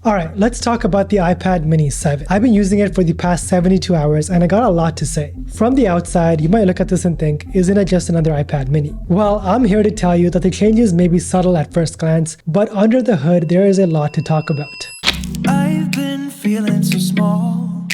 Alright, let's talk about the iPad mini 7. I've been using it for the past 72 hours and I got a lot to say. From the outside, you might look at this and think, isn't it just another iPad mini? Well, I'm here to tell you that the changes may be subtle at first glance, but under the hood, there is a lot to talk about. I've been feeling so small.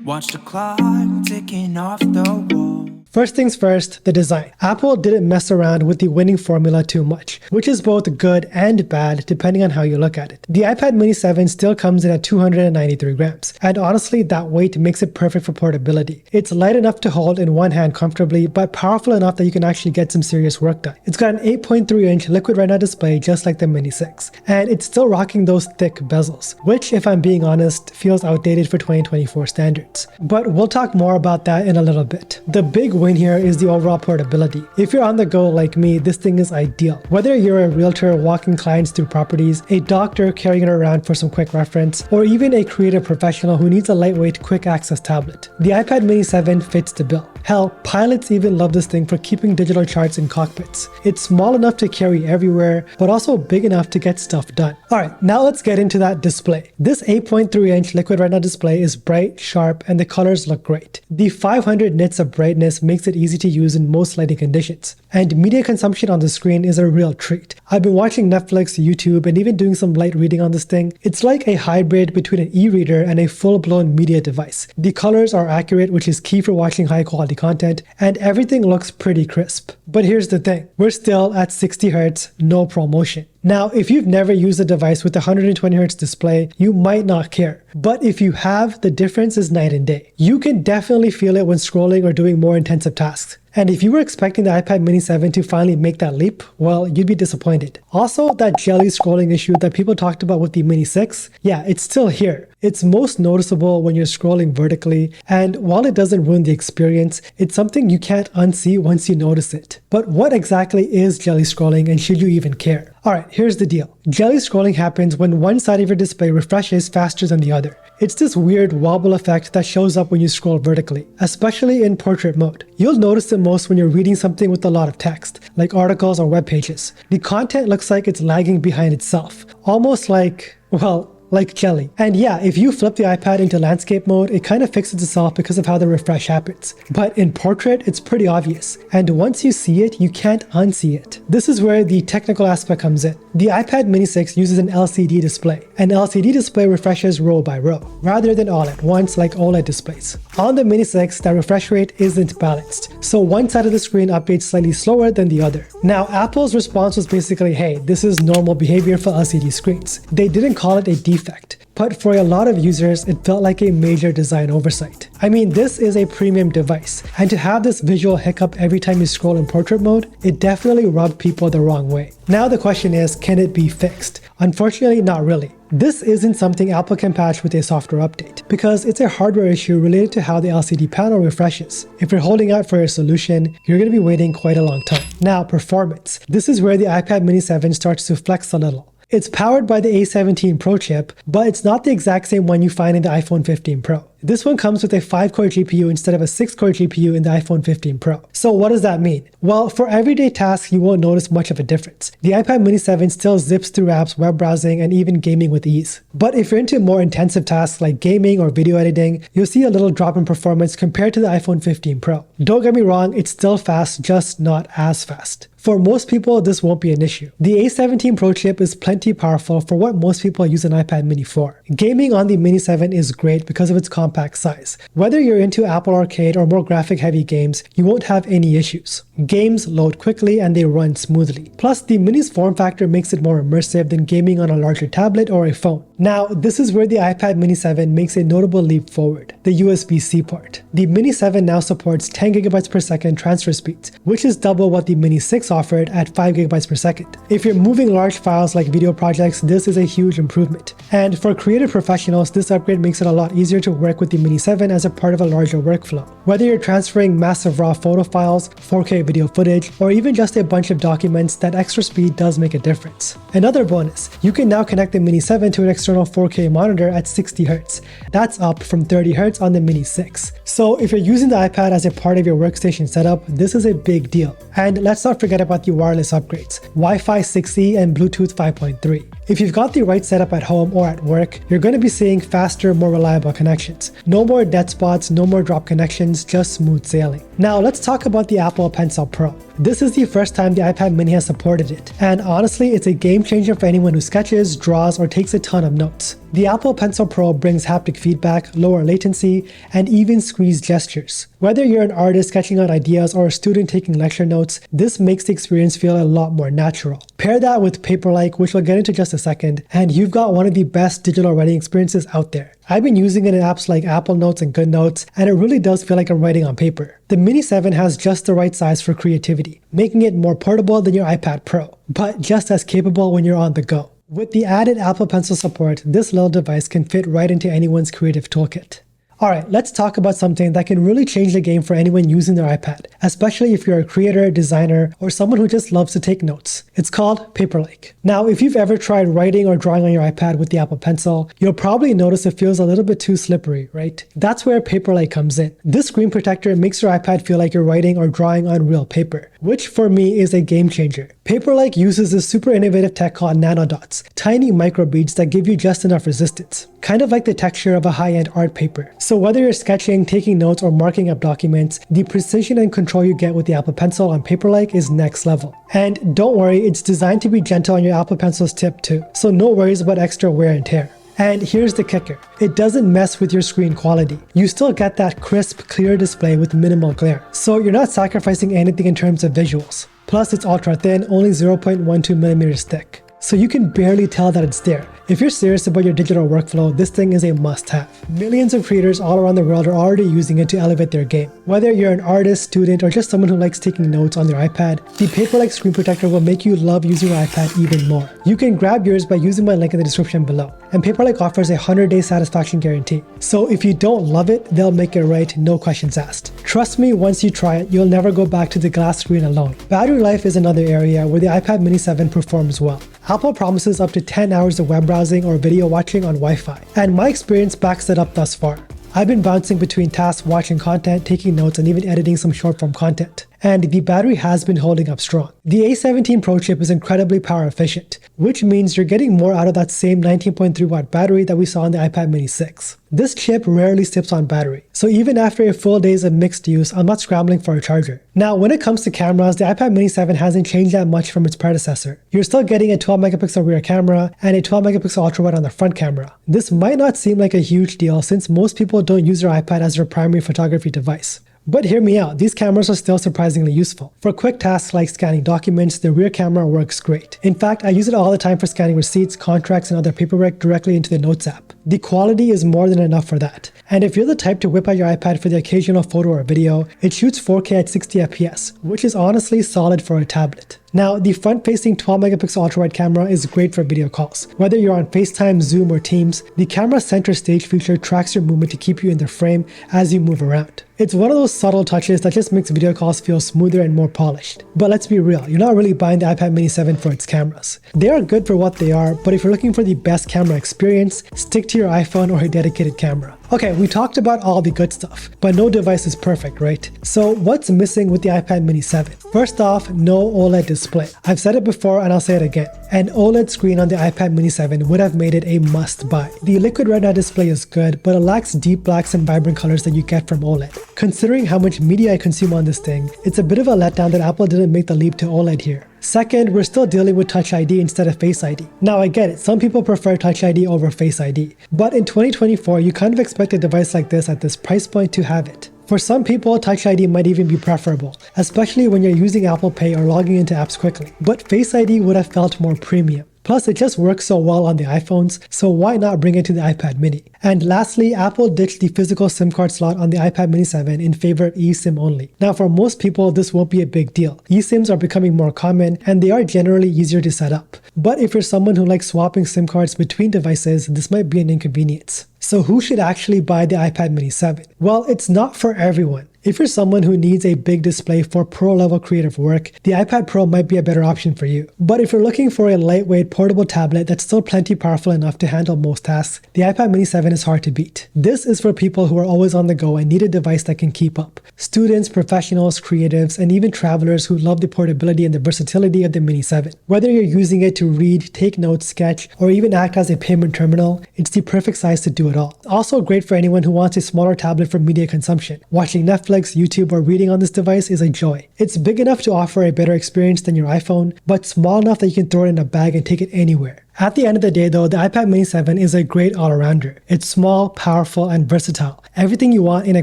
Watch the clock ticking off the wall. First things first, the design. Apple didn't mess around with the winning formula too much, which is both good and bad depending on how you look at it. The iPad mini 7 still comes in at 293 grams, and honestly that weight makes it perfect for portability. It's light enough to hold in one hand comfortably, but powerful enough that you can actually get some serious work done. It's got an 8.3-inch liquid retina display just like the mini 6, and it's still rocking those thick bezels, which if I'm being honest, feels outdated for 2024 standards. But we'll talk more about that in a little bit. The big win here is the overall portability. If you're on the go like me, this thing is ideal. Whether you're a realtor walking clients through properties, a doctor carrying it around for some quick reference, or even a creative professional who needs a lightweight quick access tablet, the iPad mini 7 fits the bill. Hell, pilots even love this thing for keeping digital charts in cockpits. It's small enough to carry everywhere, but also big enough to get stuff done. Alright, now let's get into that display. This 8.3-inch liquid retina display is bright, sharp, and the colors look great. The 500 nits of brightness makes it easy to use in most lighting conditions. And media consumption on the screen is a real treat. I've been watching Netflix, YouTube, and even doing some light reading on this thing. It's like a hybrid between an e-reader and a full-blown media device. The colors are accurate, which is key for watching high-quality content, and everything looks pretty crisp. But here's the thing, we're still at 60 Hz, no ProMotion. Now, if you've never used a device with a 120Hz display, you might not care. But if you have, the difference is night and day. You can definitely feel it when scrolling or doing more intensive tasks. And if you were expecting the iPad mini 7 to finally make that leap, well, you'd be disappointed. Also, that jelly scrolling issue that people talked about with the mini 6, yeah, it's still here. It's most noticeable when you're scrolling vertically, and while it doesn't ruin the experience, it's something you can't unsee once you notice it. But what exactly is jelly scrolling, and should you even care? Alright, here's the deal. Jelly scrolling happens when one side of your display refreshes faster than the other. It's this weird wobble effect that shows up when you scroll vertically, especially in portrait mode. You'll notice it most when you're reading something with a lot of text, like articles or web pages. The content looks like it's lagging behind itself, almost like, well, like jelly. And yeah, if you flip the iPad into landscape mode, it kind of fixes itself because of how the refresh happens. But in portrait, it's pretty obvious. And once you see it, you can't unsee it. This is where the technical aspect comes in. The iPad mini 6 uses an LCD display. An LCD display refreshes row by row, rather than all at once like OLED displays. On the mini 6, that refresh rate isn't balanced, so one side of the screen updates slightly slower than the other. Now, Apple's response was basically, hey, this is normal behavior for LCD screens. They didn't call it a defect, but for a lot of users, it felt like a major design oversight. I mean, this is a premium device, and to have this visual hiccup every time you scroll in portrait mode, it definitely rubbed people the wrong way. Now the question is, can it be fixed? Unfortunately, not really. This isn't something Apple can patch with a software update, because it's a hardware issue related to how the LCD panel refreshes. If you're holding out for a solution, you're going to be waiting quite a long time. Now, performance. This is where the iPad mini 7 starts to flex a little. It's powered by the A17 Pro chip, but it's not the exact same one you find in the iPhone 15 Pro. This one comes with a 5-core GPU instead of a 6-core GPU in the iPhone 15 Pro. So what does that mean? Well, for everyday tasks, you won't notice much of a difference. The iPad mini 7 still zips through apps, web browsing, and even gaming with ease. But if you're into more intensive tasks like gaming or video editing, you'll see a little drop in performance compared to the iPhone 15 Pro. Don't get me wrong, it's still fast, just not as fast. For most people, this won't be an issue. The A17 Pro chip is plenty powerful for what most people use an iPad mini for. Gaming on the mini 7 is great because of its compact size. Whether you're into Apple Arcade or more graphic-heavy games, you won't have any issues. Games load quickly and they run smoothly. Plus, the mini's form factor makes it more immersive than gaming on a larger tablet or a phone. Now, this is where the iPad mini 7 makes a notable leap forward, the USB-C port. The mini 7 now supports 10 GB per second transfer speeds, which is double what the mini 6 offered at 5 GB per second. If you're moving large files like video projects, this is a huge improvement. And for creative professionals, this upgrade makes it a lot easier to work with the mini 7 as a part of a larger workflow. Whether you're transferring massive raw photo files, 4K video footage, or even just a bunch of documents, that extra speed does make a difference. Another bonus, you can now connect the Mini 7 to an external 4K monitor at 60Hz. That's up from 30Hz on the Mini 6. So if you're using the iPad as a part of your workstation setup, this is a big deal. And let's not forget about the wireless upgrades, Wi-Fi 6E and Bluetooth 5.3. If you've got the right setup at home or at work, you're going to be seeing faster, more reliable connections. No more dead spots, no more drop connections, just smooth sailing. Now let's talk about the Apple Pencil Pro. This is the first time the iPad mini has supported it, and honestly it's a game changer for anyone who sketches, draws, or takes a ton of notes. The Apple Pencil Pro brings haptic feedback, lower latency, and even squeeze gestures. Whether you're an artist sketching out ideas or a student taking lecture notes, this makes the experience feel a lot more natural. Pair that with Paperlike, which we'll get into just a second, and you've got one of the best digital writing experiences out there. I've been using it in apps like Apple Notes and GoodNotes, and it really does feel like I'm writing on paper. The Mini 7 has just the right size for creativity, making it more portable than your iPad Pro, but just as capable when you're on the go. With the added Apple Pencil support, this little device can fit right into anyone's creative toolkit. Alright, let's talk about something that can really change the game for anyone using their iPad, especially if you're a creator, designer, or someone who just loves to take notes. It's called Paperlike. Now, if you've ever tried writing or drawing on your iPad with the Apple Pencil, you'll probably notice it feels a little bit too slippery, right? That's where Paperlike comes in. This screen protector makes your iPad feel like you're writing or drawing on real paper, which for me is a game changer. Paperlike uses this super innovative tech called nanodots, tiny microbeads that give you just enough resistance, kind of like the texture of a high-end art paper. So whether you're sketching, taking notes, or marking up documents, the precision and control you get with the Apple Pencil on Paperlike is next level. And don't worry, it's designed to be gentle on your Apple Pencil's tip too, so no worries about extra wear and tear. And here's the kicker, it doesn't mess with your screen quality. You still get that crisp, clear display with minimal glare, so you're not sacrificing anything in terms of visuals. Plus it's ultra thin, only 0.12mm thick, so you can barely tell that it's there. If you're serious about your digital workflow, this thing is a must-have. Millions of creators all around the world are already using it to elevate their game. Whether you're an artist, student, or just someone who likes taking notes on their iPad, the Paperlike screen protector will make you love using your iPad even more. You can grab yours by using my link in the description below. And Paperlike offers a 100-day satisfaction guarantee. So if you don't love it, they'll make it right, no questions asked. Trust me, once you try it, you'll never go back to the glass screen alone. Battery life is another area where the iPad mini 7 performs well. Apple promises up to 10 hours of web browsing or video watching on Wi-Fi, and my experience backs it up thus far. I've been bouncing between tasks, watching content, taking notes, and even editing some short-form content, and the battery has been holding up strong. The A17 Pro chip is incredibly power efficient, which means you're getting more out of that same 19.3 watt battery that we saw on the iPad mini 6. This chip rarely sips on battery, so even after a full days of mixed use, I'm not scrambling for a charger. Now, when it comes to cameras, the iPad mini 7 hasn't changed that much from its predecessor. You're still getting a 12-megapixel rear camera and a 12-megapixel ultra-wide on the front camera. This might not seem like a huge deal since most people don't use their iPad as their primary photography device. But hear me out, these cameras are still surprisingly useful. For quick tasks like scanning documents, the rear camera works great. In fact, I use it all the time for scanning receipts, contracts, and other paperwork directly into the Notes app. The quality is more than enough for that. And if you're the type to whip out your iPad for the occasional photo or video, it shoots 4K at 60 FPS, which is honestly solid for a tablet. Now, the front-facing 12-megapixel ultra-wide camera is great for video calls. Whether you're on FaceTime, Zoom, or Teams, the camera's center stage feature tracks your movement to keep you in the frame as you move around. It's one of those subtle touches that just makes video calls feel smoother and more polished. But let's be real, you're not really buying the iPad mini 7 for its cameras. They are good for what they are, but if you're looking for the best camera experience, stick to your iPhone or a dedicated camera. Okay, we talked about all the good stuff, but no device is perfect, right? So what's missing with the iPad mini 7? First off, no OLED display. I've said it before and I'll say it again. An OLED screen on the iPad mini 7 would have made it a must-buy. The Liquid Retina display is good, but it lacks deep blacks and vibrant colors that you get from OLED. Considering how much media I consume on this thing, it's a bit of a letdown that Apple didn't make the leap to OLED here. Second, we're still dealing with Touch ID instead of Face ID. Now I get it, some people prefer Touch ID over Face ID, but in 2024 you kind of expect a device like this at this price point to have it. For some people, Touch ID might even be preferable, especially when you're using Apple Pay or logging into apps quickly, but Face ID would have felt more premium. Plus, it just works so well on the iPhones, so why not bring it to the iPad mini? And lastly, Apple ditched the physical SIM card slot on the iPad mini 7 in favor of eSIM only. Now, for most people, this won't be a big deal. eSIMs are becoming more common, and they are generally easier to set up. But if you're someone who likes swapping SIM cards between devices, this might be an inconvenience. So who should actually buy the iPad mini 7? Well, it's not for everyone. If you're someone who needs a big display for pro-level creative work, the iPad Pro might be a better option for you. But if you're looking for a lightweight portable tablet that's still plenty powerful enough to handle most tasks, the iPad mini 7 is hard to beat. This is for people who are always on the go and need a device that can keep up. Students, professionals, creatives, and even travelers who love the portability and the versatility of the mini 7. Whether you're using it to read, take notes, sketch, or even act as a payment terminal, it's the perfect size to do it all. Also great for anyone who wants a smaller tablet for media consumption. Watching Netflix, YouTube, or reading on this device is a joy. It's big enough to offer a better experience than your iPhone, but small enough that you can throw it in a bag and take it anywhere. At the end of the day though, the iPad mini 7 is a great all-arounder. It's small, powerful, and versatile. Everything you want in a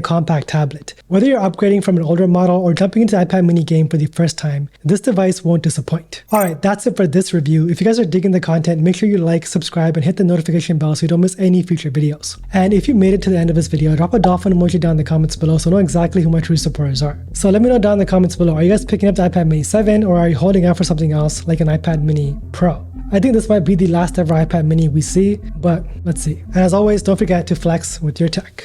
compact tablet. Whether you're upgrading from an older model or jumping into the iPad mini game for the first time, this device won't disappoint. Alright, that's it for this review. If you guys are digging the content, make sure you like, subscribe, and hit the notification bell so you don't miss any future videos. And if you made it to the end of this video, drop a dolphin emoji down in the comments below so I know exactly who my true supporters are. So let me know down in the comments below, are you guys picking up the iPad mini 7 or are you holding out for something else like an iPad mini Pro? I think this might be the last ever iPad mini we see, but let's see. And as always, don't forget to flex with your tech.